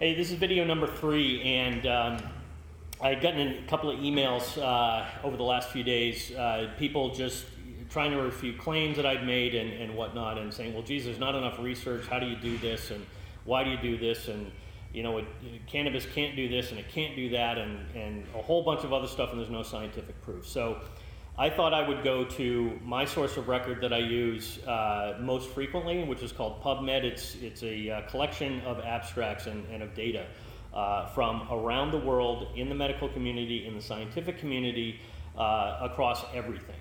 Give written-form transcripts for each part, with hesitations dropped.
Hey, this is video number 3, and I had gotten a couple of emails over the last few days, people just trying to refute claims that I'd made and whatnot, and saying, well, geez, there's not enough research, how do you do this, and why do you do this, and cannabis can't do this, and it can't do that, and a whole bunch of other stuff, and there's no scientific proof. So I thought I would go to my source of record that I use most frequently, which is called PubMed. It's a collection of abstracts and of data from around the world in the medical community, in the scientific community, across everything.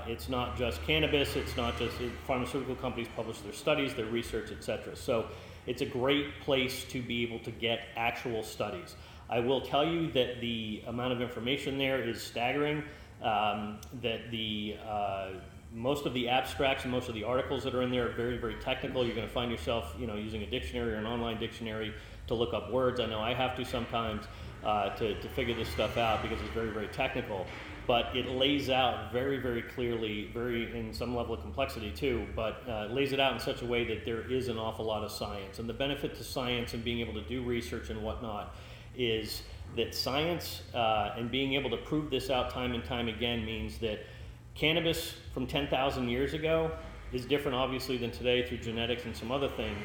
It's not just cannabis, it's not just pharmaceutical companies publish their studies, their research, etc. So it's a great place to be able to get actual studies. I will tell you that the amount of information there is staggering. That most of the abstracts and most of the articles that are in there are very, very technical. You're going to find yourself, using a dictionary or an online dictionary to look up words. I know I have to sometimes to figure this stuff out because it's very, very technical. But it lays out very, very clearly, in some level of complexity too, but lays it out in such a way that there is an awful lot of science. And the benefit to science and being able to do research and whatnot is that science and being able to prove this out time and time again means that cannabis from 10,000 years ago is different obviously than today through genetics and some other things,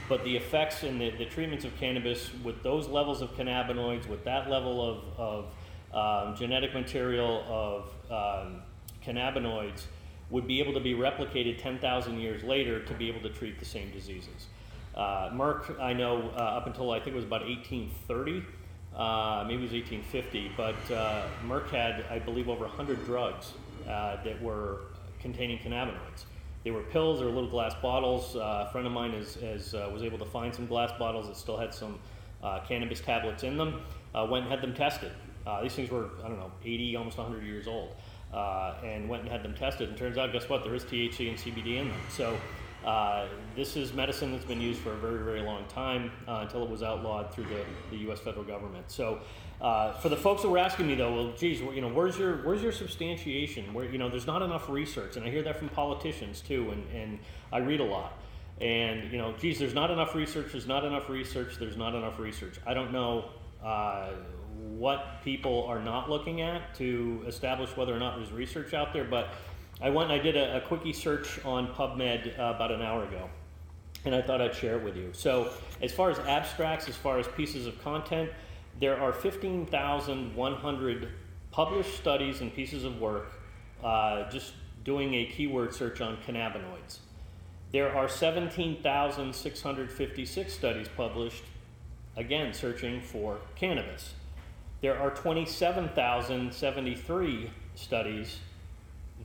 but the effects and the treatments of cannabis with those levels of cannabinoids, with that level of genetic material of cannabinoids would be able to be replicated 10,000 years later to be able to treat the same diseases. Merck, I know up until I think it was about 1830, maybe it was 1850, but Merck had, I believe, over 100 drugs that were containing cannabinoids. They were pills or little glass bottles. A friend of mine was able to find some glass bottles that still had some cannabis tablets in them, went and had them tested. These things were, 80, almost 100 years old, and went and had them tested, and turns out, guess what, there is THC and CBD in them. So this is medicine that's been used for a very, very long time until it was outlawed through the U.S. federal government. So for the folks that were asking me though, well, geez, where's your substantiation? There's not enough research, and I hear that from politicians too, and I read a lot. And geez, there's not enough research. There's not enough research. There's not enough research. I don't know what people are not looking at to establish whether or not there's research out there, but I went and I did a quickie search on PubMed about an hour ago, and I thought I'd share it with you. So as far as abstracts, as far as pieces of content, there are 15,100 published studies and pieces of work just doing a keyword search on cannabinoids. There are 17,656 studies published, again, searching for cannabis. There are 27,073 studies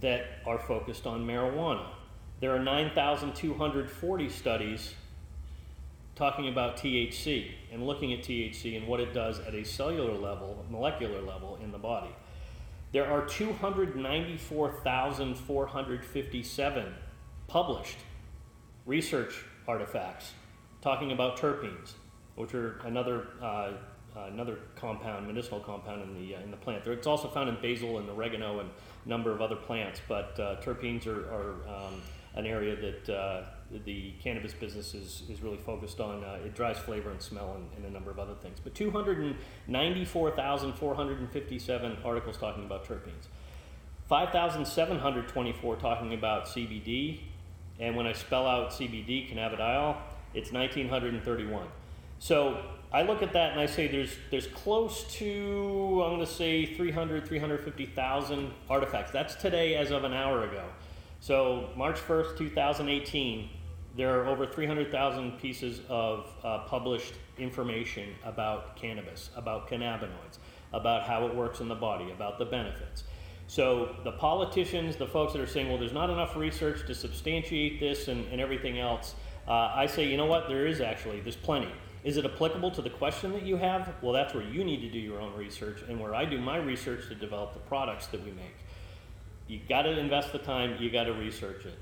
that are focused on marijuana. There are 9,240 studies talking about THC and looking at THC and what it does at a cellular level, molecular level in the body. There are 294,457 published research artifacts talking about terpenes, which are another compound, medicinal compound in the plant. It's also found in basil and oregano and a number of other plants, but terpenes are an area that the cannabis business is really focused on. It drives flavor and smell and a number of other things. But 294,457 articles talking about terpenes. 5,724 talking about CBD, and when I spell out CBD, cannabidiol, it's 1,931. So I look at that and I say there's close to, I'm going to say 350,000 artifacts. That's today as of an hour ago. So March 1st, 2018, there are over 300,000 pieces of published information about cannabis, about cannabinoids, about how it works in the body, about the benefits. So the politicians, the folks that are saying, well, there's not enough research to substantiate this and everything else, I say, you know what, there's plenty. Is it applicable to the question that you have? Well, that's where you need to do your own research, and where I do my research to develop the products that we make. You got to invest the time, you got to research it.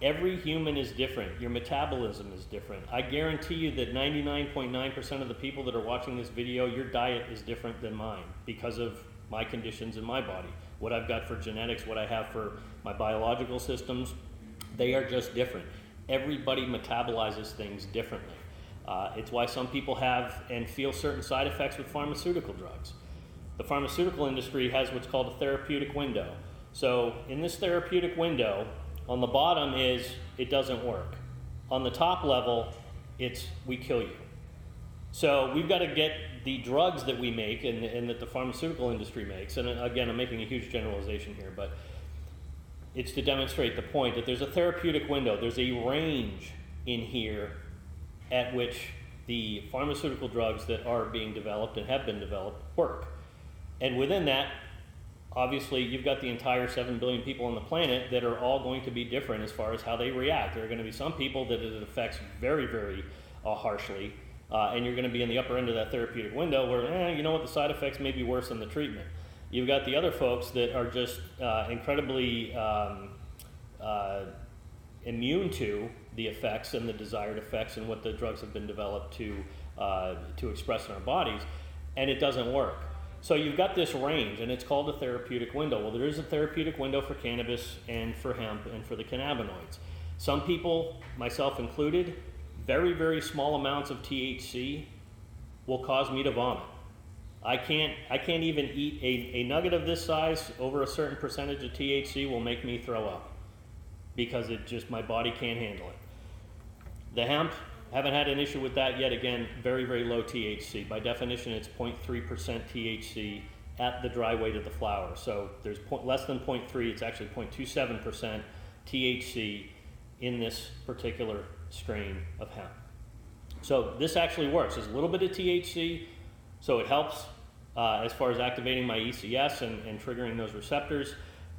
Every human is different. Your metabolism is different. I guarantee you that 99.9% of the people that are watching this video, your diet is different than mine because of my conditions in my body. What I've got for genetics, what I have for my biological systems, they are just different. Everybody metabolizes things differently. It's why some people have and feel certain side effects with pharmaceutical drugs. The pharmaceutical industry has what's called a therapeutic window. So in this therapeutic window, on the bottom is it doesn't work. On the top level, it's we kill you. So we've got to get the drugs that we make and that the pharmaceutical industry makes, and again, I'm making a huge generalization here, but it's to demonstrate the point that there's a therapeutic window. There's a range in here at which the pharmaceutical drugs that are being developed and have been developed work. And within that, obviously, you've got the entire 7 billion people on the planet that are all going to be different as far as how they react. There are going to be some people that it affects very, very harshly, and you're going to be in the upper end of that therapeutic window where, you know what, the side effects may be worse than the treatment. You've got the other folks that are just incredibly immune to the effects and the desired effects and what the drugs have been developed to express in our bodies, and it doesn't work. So you've got this range, and it's called a therapeutic window. Well, there is a therapeutic window for cannabis and for hemp and for the cannabinoids. Some people, myself included, very, very small amounts of THC will cause me to vomit. I can't even eat a nugget of this size over a certain percentage of THC will make me throw up because my body can't handle it. The hemp, haven't had an issue with that yet. Again, very, very low THC. By definition, it's 0.3% THC at the dry weight of the flower. So there's less than 0.3, it's actually 0.27% THC in this particular strain of hemp. So this actually works. There's a little bit of THC, so it helps as far as activating my ECS and triggering those receptors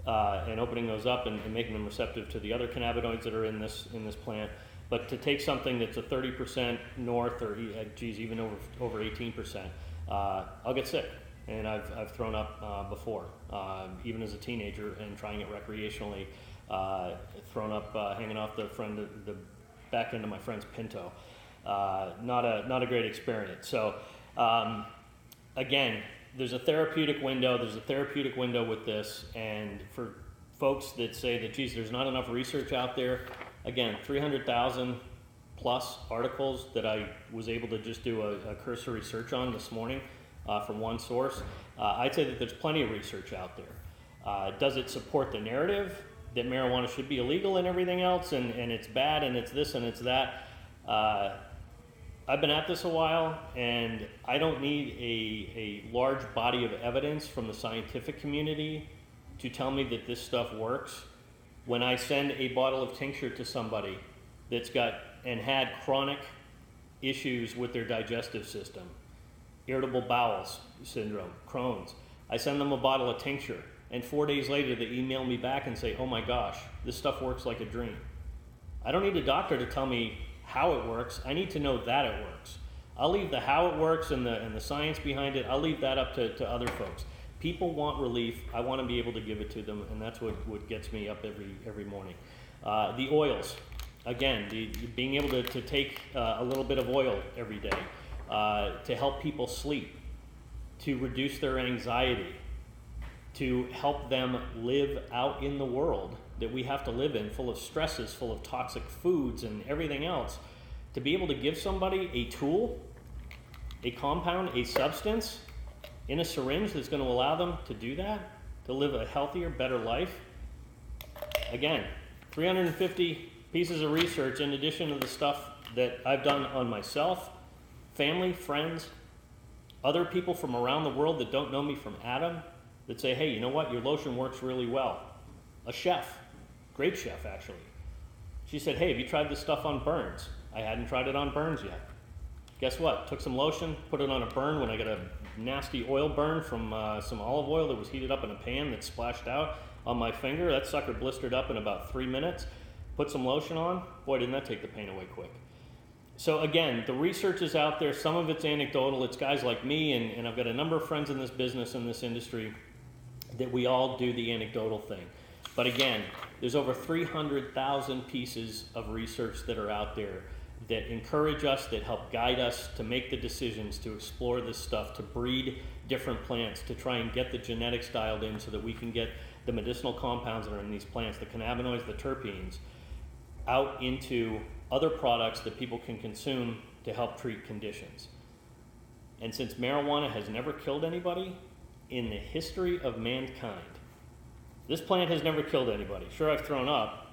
and opening those up and making them receptive to the other cannabinoids that are in this plant. But to take something that's a 30% north or even over 18%, I'll get sick. And I've thrown up before, even as a teenager and trying it recreationally, thrown up hanging off the back end of my friend's Pinto. Not a great experience. So again, there's a therapeutic window. There's a therapeutic window with this, and for folks that say that, geez, there's not enough research out there. Again, 300,000 plus articles that I was able to just do a cursory search on this morning from one source. I'd say that there's plenty of research out there. Does it support the narrative that marijuana should be illegal and everything else, and it's bad and it's this and it's that? I've been at this a while, and I don't need a large body of evidence from the scientific community to tell me that this stuff works. When I send a bottle of tincture to somebody that's got and had chronic issues with their digestive system, irritable bowel syndrome, Crohn's, I send them a bottle of tincture, and 4 days later they email me back and say, oh my gosh, this stuff works like a dream. I don't need a doctor to tell me how it works. I need to know that it works. I'll leave the how it works and the science behind it, I'll leave that up to other folks. People want relief. I want to be able to give it to them, and that's what gets me up every morning. The oils, again, being able to take a little bit of oil every day to help people sleep, to reduce their anxiety, to help them live out in the world that we have to live in, full of stresses, full of toxic foods and everything else. To be able to give somebody a tool, a compound, a substance, in a syringe that's going to allow them to do that, to live a healthier, better life. Again, 350 pieces of research in addition to the stuff that I've done on myself, family, friends, other people from around the world that don't know me from Adam, that say, hey, you know what, your lotion works really well. A chef, great chef actually. She said, hey, have you tried this stuff on burns? I hadn't tried it on burns yet. Guess what? Took some lotion, put it on a burn when I got a nasty oil burn from some olive oil that was heated up in a pan that splashed out on my finger. That sucker blistered up in about 3 minutes. Put some lotion on. Boy, didn't that take the pain away quick. So again, the research is out there. Some of it's anecdotal. It's guys like me, and I've got a number of friends in this business, in this industry, that we all do the anecdotal thing. But again, there's over 300,000 pieces of research that are out there that encourage us, that help guide us to make the decisions, to explore this stuff, to breed different plants, to try and get the genetics dialed in so that we can get the medicinal compounds that are in these plants, the cannabinoids, the terpenes, out into other products that people can consume to to help treat conditions. And since marijuana has never killed anybody in the history of mankind, this plant has never killed anybody. Sure, I've thrown up,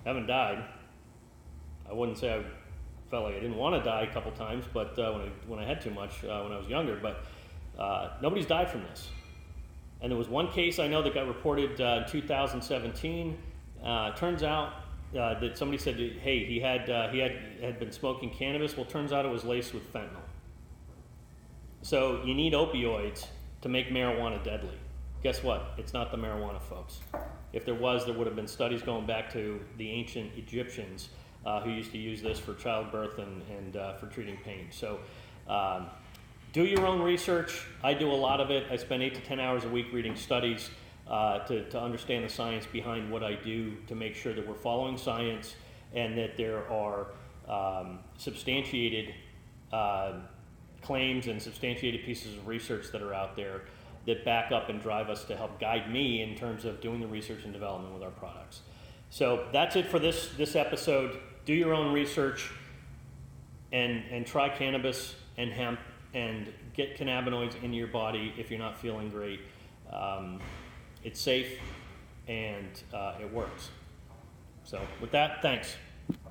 haven't died. I wouldn't say I felt like I didn't want to die a couple times, but when I had too much when I was younger, but nobody's died from this. And there was one case I know that got reported in 2017. Turns out that somebody said, hey, he had been smoking cannabis. Well, turns out it was laced with fentanyl. So you need opioids to make marijuana deadly. Guess what? It's not the marijuana, folks. If there was, there would have been studies going back to the ancient Egyptians who used to use this for childbirth and for treating pain. So do your own research. I do a lot of it. I spend 8 to 10 hours a week reading studies to understand the science behind what I do, to make sure that we're following science and that there are substantiated claims and substantiated pieces of research that are out there that back up and drive us to help guide me in terms of doing the research and development with our products. So that's it for this episode. Do your own research and try cannabis and hemp and get cannabinoids into your body if you're not feeling great. It's safe and it works. So with that, thanks.